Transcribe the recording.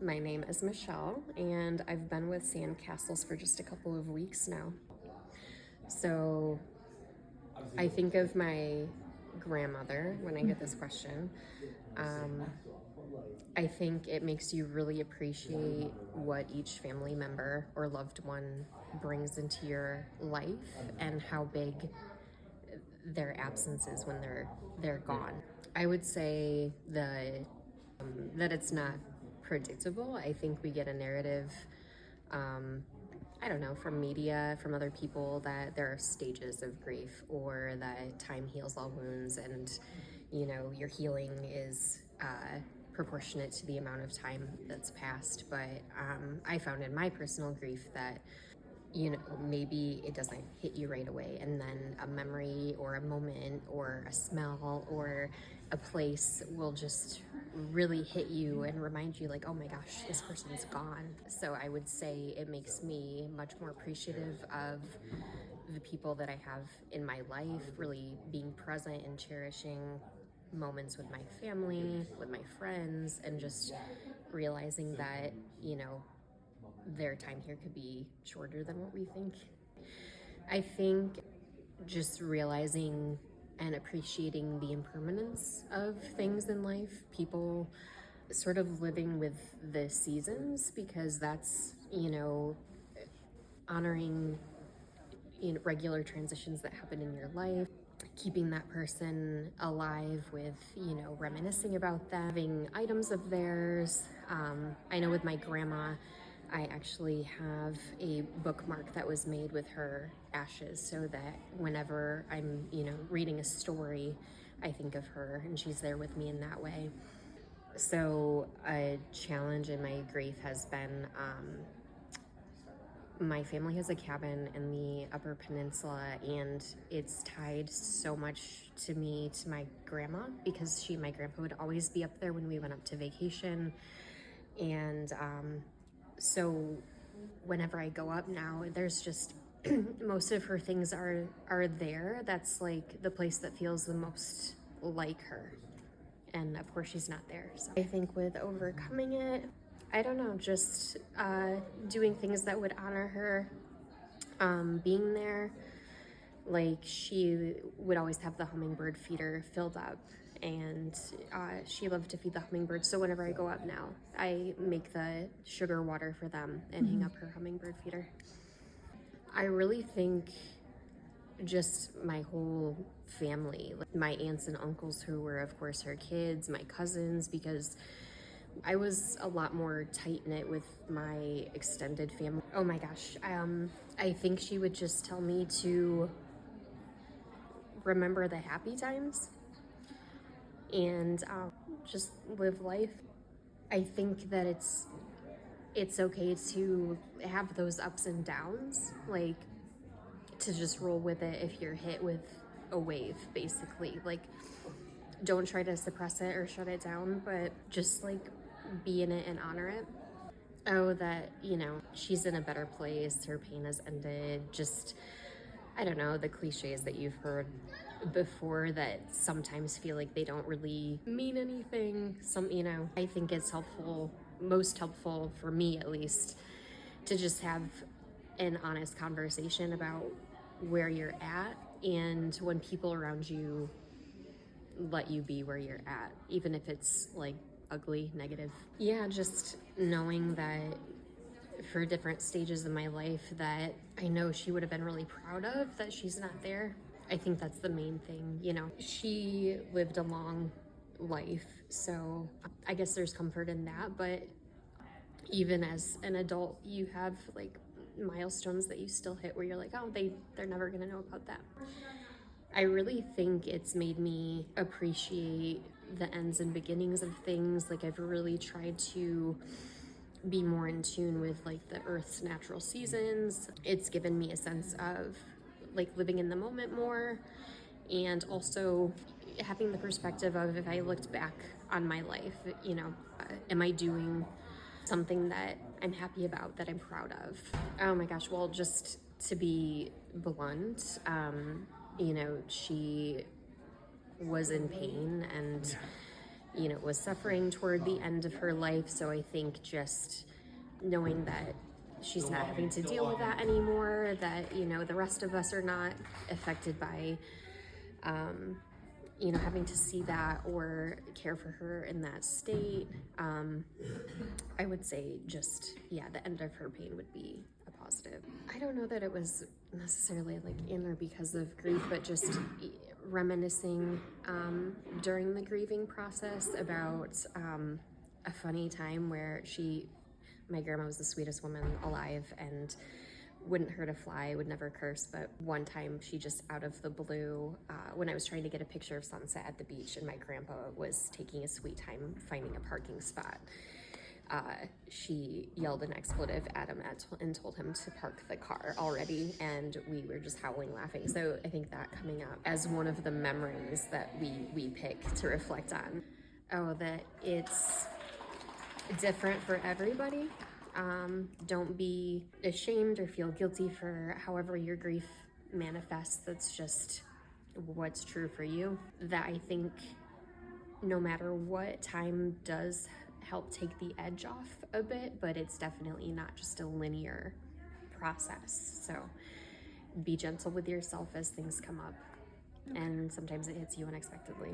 My name is Michelle, and I've been with SandCastles for just a couple of weeks now. So I think of my grandmother when I get this question. I think it makes you really appreciate what each family member or loved one brings into your life and how big their absence is when they're gone. I would say that it's not predictable. I think we get a narrative, I don't know, from media, from other people, that there are stages of grief or that time heals all wounds and, your healing is proportionate to the amount of time that's passed. But I found in my personal grief that maybe it doesn't hit you right away, and then a memory or a moment or a smell or a place will just really hit you and remind you, like, oh my gosh, this person's gone. So I would say it makes me much more appreciative of the people that I have in my life, really being present and cherishing moments with my family, with my friends, and just realizing that, their time here could be shorter than what we think. I think just realizing and appreciating the impermanence of things in life, people sort of living with the seasons, because that's, honoring regular transitions that happen in your life, keeping that person alive with, reminiscing about them, having items of theirs. I know with my grandma, I actually have a bookmark that was made with her ashes so that whenever I'm, reading a story, I think of her and she's there with me in that way. So a challenge in my grief has been, my family has a cabin in the Upper Peninsula, and it's tied so much to me, to my grandma, because my grandpa would always be up there when we went up to vacation. And so whenever I go up now, there's just most of her things are there. That's like the place that feels the most like her. And of course she's not there. So I think with overcoming it, I don't know, just doing things that would honor her, being there. Like, she would always have the hummingbird feeder filled up, and she loved to feed the hummingbirds. So whenever I go up now, I make the sugar water for them and hang up her hummingbird feeder. I really think just my whole family, like my aunts and uncles who were, of course, her kids, my cousins, because I was a lot more tight-knit with my extended family. Oh my gosh, I think she would just tell me to remember the happy times and just live life. I think that it's okay to have those ups and downs, like to just roll with it if you're hit with a wave, basically. Like, don't try to suppress it or shut it down, but just like be in it and honor it. Oh, that, she's in a better place, her pain has ended, just, I don't know, the cliches that you've heard before that sometimes feel like they don't really mean anything. I think it's helpful, most helpful for me at least, to just have an honest conversation about where you're at, and when people around you let you be where you're at, even if it's like ugly, negative. Yeah, just knowing that for different stages of my life that I know she would have been really proud of, that she's not there. I think that's the main thing. She lived a long life, so I guess there's comfort in that. But even as an adult, you have like milestones that you still hit where you're like, oh, they're never gonna know about that. I really think it's made me appreciate the ends and beginnings of things. Like, I've really tried to be more in tune with like the earth's natural seasons. It's given me a sense of like living in the moment more, and also having the perspective of, if I looked back on my life, am I doing something that I'm happy about, that I'm proud of? Oh my gosh, well, just to be blunt, she was in pain, and was suffering toward the end of her life. So I think just knowing that she's not having to deal with that anymore, that, the rest of us are not affected by, having to see that or care for her in that state. I would say just, the end of her pain would be a positive. I don't know that it was necessarily like in or because of grief, but just reminiscing during the grieving process about a funny time where my grandma was the sweetest woman alive and wouldn't hurt a fly, would never curse, but one time she just out of the blue, when I was trying to get a picture of sunset at the beach and my grandpa was taking a sweet time finding a parking spot, she yelled an expletive at him and told him to park the car already, and we were just howling laughing. So I think that coming up as one of the memories that we pick to reflect on. Oh, that it's different for everybody. Don't be ashamed or feel guilty for however your grief manifests. That's just what's true for you. That I think no matter what, time does help take the edge off a bit, but it's definitely not just a linear process. So be gentle with yourself as things come up, and sometimes it hits you unexpectedly.